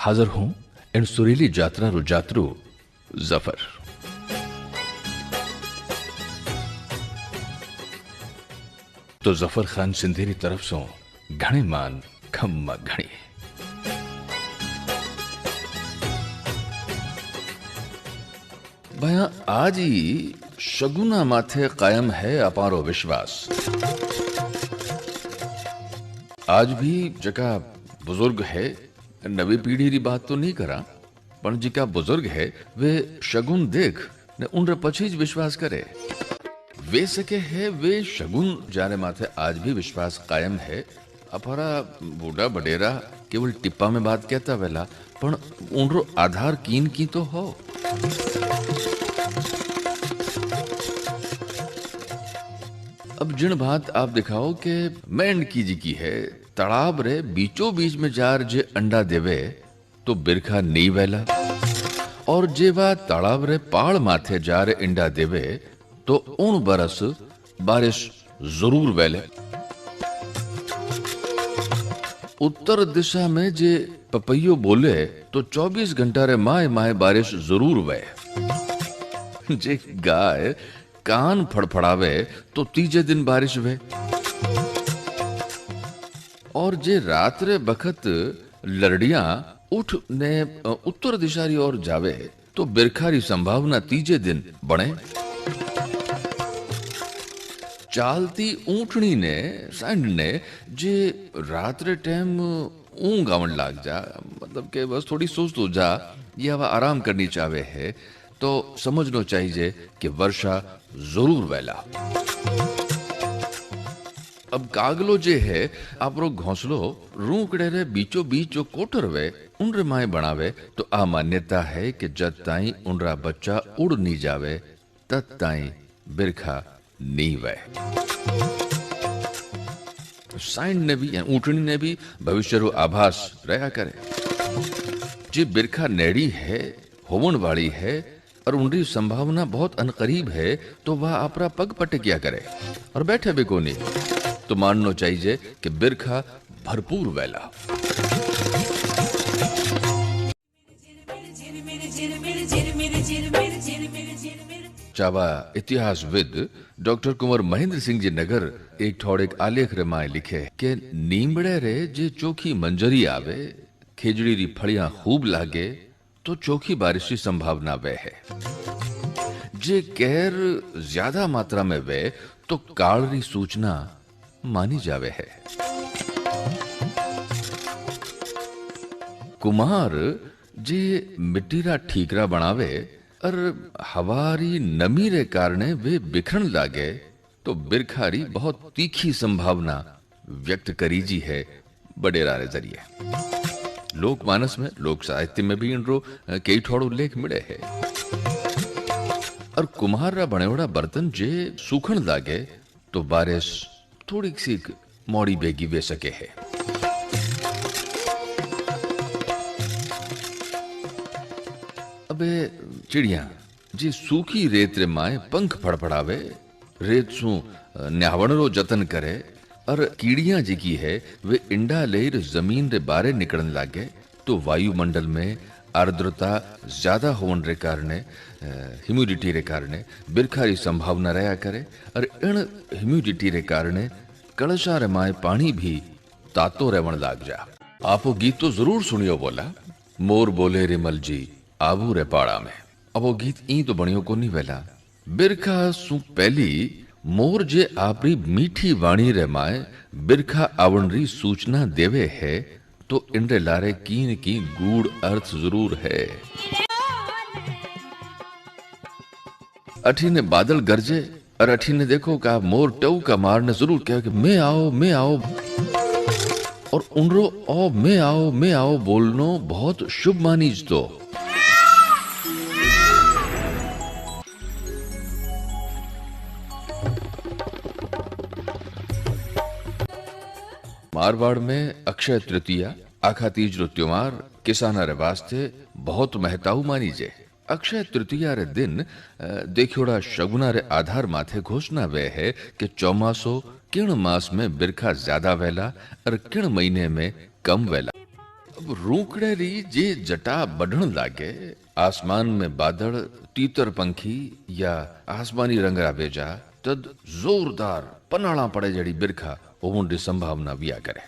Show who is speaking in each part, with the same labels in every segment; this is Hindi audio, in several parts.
Speaker 1: हाजिर हूं इन सुरीली जात्रा रो जातरू जफर। तो जफर खान सिंधी री तरफ सो घणी मान खम्मा घणी। भया आज ही शगुना माथे कायम है अपारो विश्वास। आज भी जका बुजुर्ग है, नवी पीढ़ी री बात तो नहीं करा, पर जिका बुजुर्ग है वे शगुन देख ने उन पछी ज विश्वास करे। वे सके है वे शगुन जारे माथे आज भी विश्वास कायम है। अपारा बूढ़ा बडेरा केवल टिप्पा में बात कहता वेला, पर उनरो आधार कीन की तो हो। अब जिन बात आप दिखाओ के मैंड की है, तालाब रे बीचों बीच में जार जे अंडा देवे तो बिरखा नहीं वेला, और जे बात तालाब रे पाड़ माथे जार अंडा देवे तो उन बरस बारिश जरूर वेले। उत्तर दिशा में जे पपैयो बोले तो 24 घंटा रे माए माए बारिश जरूर वे। जे गाय कान फड़फड़ावे तो तीजे दिन बारिश वे, और जे रात रे बखत लड़ियां उठ ने उत्तर दिशा री ओर जावे तो बिरखा री संभावना तीजे दिन बने। चालती ऊंटनी ने सांड ने जे रात रे टाइम ऊंग आवन लाग जा, मतलब के बस थोड़ी सोच तो जा या वह आराम करनी चाहे है, तो समझना चाहिए कि वर्षा जरूर वेला। अब कागलो जे है आपरो घोंसलो रूकड़े रे बीचो बीच जो कोटर वे उनरे माए बनावे, तो आ मान्यता है कि जब ताई उनरा बच्चा उड़ नहीं जावे तब ताई बिरखा नहीं वे। साइंड ने भी ऊंटनी ने भी भविष्य रो आभास रहा करे। जे बिरखा नेड़ी है, होवन वाली है और उनकी संभावना बहुत अनकरीब है, तो वह अपना पग पटकिया करे और बैठे भी कोनी, तो मानना चाहिए कि बिरखा भरपूर वेला। चावा इतिहासविद डॉक्टर कुंवर महेंद्र सिंह जी नगर एक ठोड़ आलेख रमाए लिखे कि नीमड़े रे जे चोखी मंजरी आवे, खेजड़ी री फड़ियां खूब लागे तो चोखी बारिश की संभावना वे है। जे कहर ज्यादा मात्रा में वे तो काल री सूचना मानी जावे है। कुम्हार जे मिट्टी रा ठीकरा बनावे और हवारी नमी रे कारणे वे बिखरन लागे तो बिरखारी बहुत तीखी संभावना व्यक्त करी जी है बडेरा रे जरिए। लोकमानस में, लोक साहित्य में भी इनरो कई ठोड़ उल्लेख मिले है। और कुम्हार रा बनेवड़ा बर्तन जे सूखन लागे तो बारिश थोड़ी सी मोड़ी बेगी वे सके है। अबे चिड़िया जी सूखी रेत रे माए पंख फड़फड़ावे, रेत सु न्यावण रो जतन करे, और कीड़ियां जी की है वे इंडा लेर जमीन रे बारे निकलन लागे तो वायुमंडल में आर्द्रता ज्यादा होने रे कारणे, ह्यूमिडिटी रे कारणे बिरखा री संभावना रहा करे। और इन ह्यूमिडिटी रे कारणे कलशा रे माए पानी भी तातो रेवण लाग जा। आपो गीत तो जरूर सुनियो बोला, मोर बोले रिमल जी आबू रे पाड़ा में। अब वो गीत ई तो बनियो को नहीं वेला। बिरखा सु पहली मोर जे आपरी मीठी वाणी रे माए बिरखा आवण री सूचना देवे है, तो इंडे लारे कीन की गूढ़ अर्थ जरूर है। अठी ने बादल गरजे और अठी ने देखो का मोर टऊ का मारने जरूर कहे कि मैं आओ, और उनरो ओ मैं आओ बोलनो बहुत शुभ मानीज। तो मारवाड़ में अक्षय तृतीया आखा तीज रो त्योहार किसाना रे वास्ते बहुत महताऊ मानी जे। अक्षय तृतीया रे दिन देखियोड़ा शगुना रे आधार माथे घोषणा वे है कि चौमासो किण मास में बिरखा ज्यादा वेला और किण महीने में कम वेला। जब रूकड़े री जे जटा बढ़न लागे, आसमान में बादल तीतर पंखी या आसमानी रंगरा बेजा, तद जोरदार पनाड़ा पड़े जड़ी बिरखा होवन री संभावना विया करे।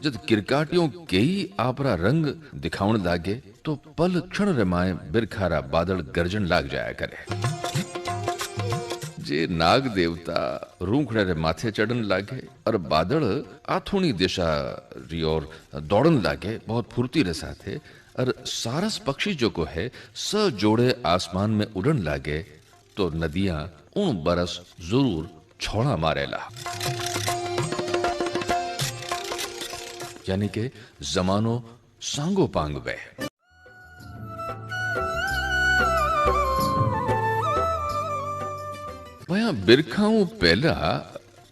Speaker 1: जद किरकाटियों कई आपरा रंग दिखावन लागे तो पल क्षण रमाए बिरखारा बादल गर्जन लाग जाया करे। जे नाग देवता रूखड़े रे माथे चढ़न लागे और बादल आथुणी दिशा री ओर दौड़न लागे बहुत फुर्ती रे साथे, और सारस पक्षी जो को है स जोड़े आसमान में उड़न लागे तो नदियां उन बरस जरूर छोड़ा मारेला। यानी के जमानो सांगो पांग वे। वहां बिरखाऊ पहला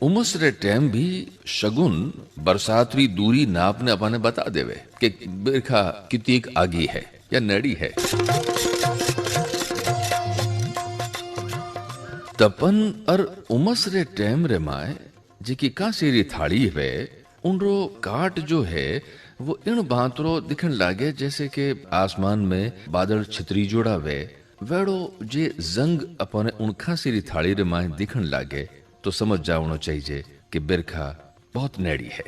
Speaker 1: उमस रे टाइम भी शगुन बरसातरी दूरी नापने अपने बता देवे कि बिरखा कितनी आगी है या नड़ी है। तपन और उमस रे टाइम रे माए जेकी कासेरी थाली वे उनरो काट जो है वो इन बातरो दिखन लागे जैसे कि आसमान में बादल छतरी जोड़ा वे वेड़ो जे जंग अपने उनखा सिरी थाली रे माए दिखन लागे तो समझ जावनो चाहिए कि बिरखा बहुत नेड़ी है।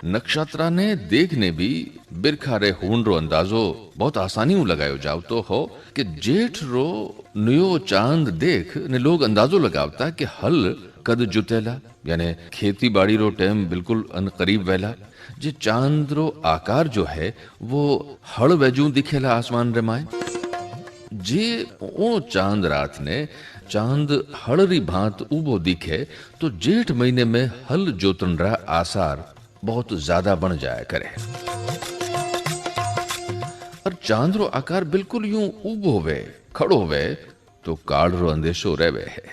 Speaker 1: नक्षत्रा ने देखने भी बिरखा रे होन रो अंदाजो बहुत आसानी उ लगायो जाव तो हो कि जेठ रो नयो चांद देख ने लोग अंदाजो लगावता कि हल कद जुतेला, यानी खेती बाड़ी रो टाइम बिल्कुल अनकरीब वेला। जे चांद रो आकार जो है वो हल वेजू दिखेला आसमान रे माए। जे ओ चांद रात ने चांद हड़री भांत उबो दिखे तो जेठ महीने में हल जोतन रा आसार बहुत ज्यादा बन जाया करे। और चांद रो आकार बिल्कुल यूं उबो वे खड़ो वे तो काल रो अंदेशो रहवे है।